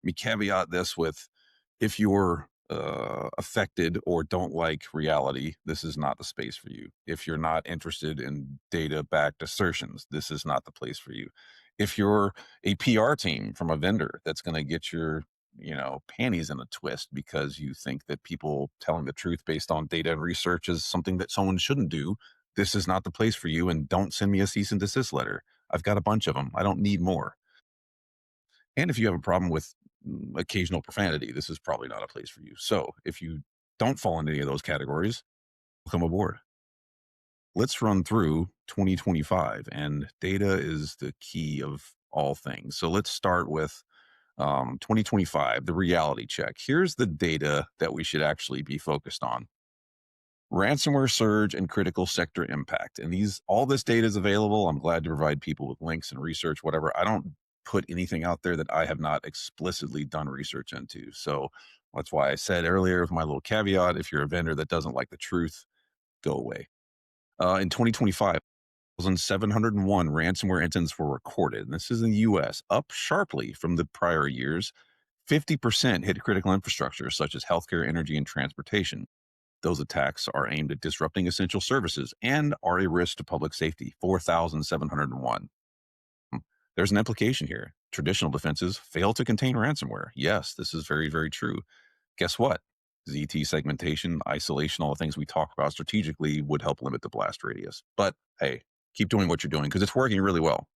me caveat this with, if you're affected or don't like reality, this is not the space for you. If you're not interested in data backed assertions, this is not the place for you. If you're a PR team from a vendor that's going to get your panties in a twist because you think that people telling the truth based on data and research is something that someone shouldn't do, this is not the place for you. And don't send me a cease and desist letter. I've got a bunch of them. I don't need more. And if you have a problem with occasional profanity, this is probably not a place for you. So if you don't fall into any of those categories, welcome aboard. Let's run through 2025, and data is the key of all things. So let's start with 2025, the reality check. Here's the data that we should actually be focused on. Ransomware surge and critical sector impact. And all this data is available. I'm glad to provide people with links and research, whatever. I don't put anything out there that I have not explicitly done research into. So that's why I said earlier with my little caveat, if you're a vendor that doesn't like the truth, go away. In 2025, 701 ransomware incidents were recorded. And this is in the US, up sharply from the prior years. 50% hit critical infrastructure such as healthcare, energy, and transportation. Those attacks are aimed at disrupting essential services and are a risk to public safety. 4,701. There's an implication here. Traditional defenses fail to contain ransomware. Yes, this is very, very true. Guess what? ZT segmentation, isolation, all the things we talk about strategically would help limit the blast radius. But hey, keep doing what you're doing because it's working really well.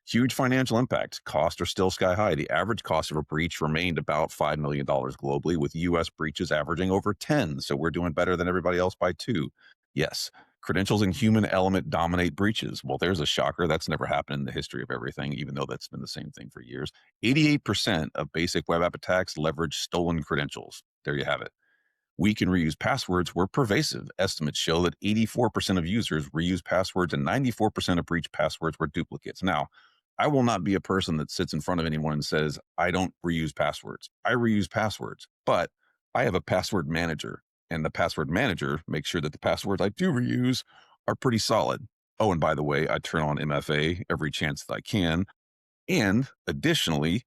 Huge financial impact. Costs are still sky high. The average cost of a breach remained about $5 million globally, with US breaches averaging over 10. So we're doing better than everybody else by 2. Yes, credentials and human element dominate breaches. Well, there's a shocker. That's never happened in the history of everything, even though that's been the same thing for years. 88% of basic web app attacks leverage stolen credentials. There you have it. Weak and reused passwords were pervasive. Estimates show that 84% of users reuse passwords and 94% of breached passwords were duplicates. Now, I will not be a person that sits in front of anyone and says, I don't reuse passwords. I reuse passwords, but I have a password manager, and the password manager makes sure that the passwords I do reuse are pretty solid. Oh, and by the way, I turn on MFA every chance that I can. And additionally,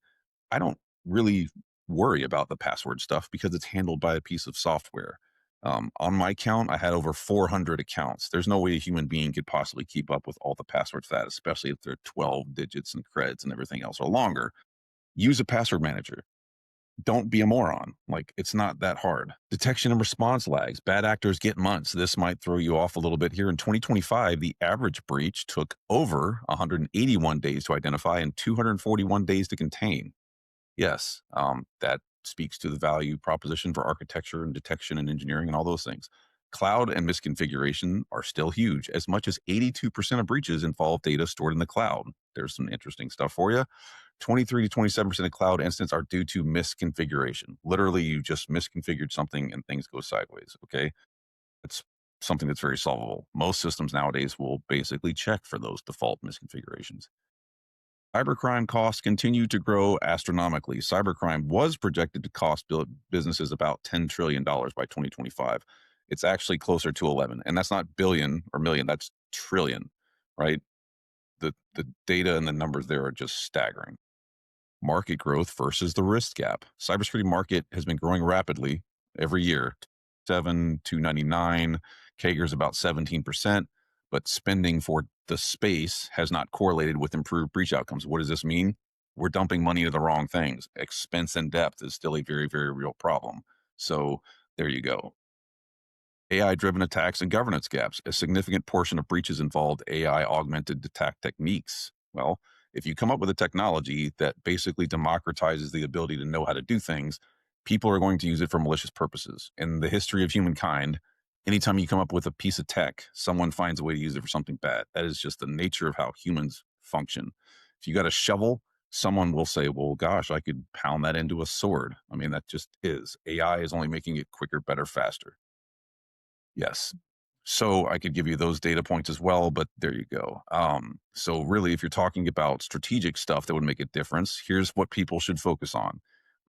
I don't really worry about the password stuff because it's handled by a piece of software. On my count, I had over 400 accounts. There's no way a human being could possibly keep up with all the passwords for that, especially if they're 12 digits and creds and everything else or longer. Use a password manager. Don't be a moron. Like, it's not that hard. Detection and response lags. Bad actors get months. This might throw you off a little bit here. In 2025, the average breach took over 181 days to identify and 241 days to contain. Yes, that speaks to the value proposition for architecture and detection and engineering and all those things. Cloud and misconfiguration are still huge. As much as 82% of breaches involve data stored in the cloud. There's some interesting stuff for you. 23 to 27% of cloud incidents are due to misconfiguration. Literally, you just misconfigured something and things go sideways. Okay. It's something that's very solvable. Most systems nowadays will basically check for those default misconfigurations. Cybercrime costs continue to grow astronomically. Cybercrime was projected to cost businesses about $10 trillion by 2025. It's actually closer to 11. And that's not billion or million, that's trillion, right? The data and the numbers there are just staggering. Market growth versus the risk gap. Cybersecurity market has been growing rapidly every year. 299, CAGR is about 17%, but spending for the space has not correlated with improved breach outcomes. What does this mean? We're dumping money into the wrong things. Expense and depth is still a very, very real problem. So there you go. AI-driven attacks and governance gaps. A significant portion of breaches involved AI-augmented attack techniques. Well, if you come up with a technology that basically democratizes the ability to know how to do things, people are going to use it for malicious purposes. In the history of humankind, anytime you come up with a piece of tech, someone finds a way to use it for something bad. That is just the nature of how humans function. If you got a shovel, someone will say, well, gosh, I could pound that into a sword. I mean, that just is. AI is only making it quicker, better, faster. Yes. So I could give you those data points as well, but there you go. So really, if you're talking about strategic stuff that would make a difference, here's what people should focus on.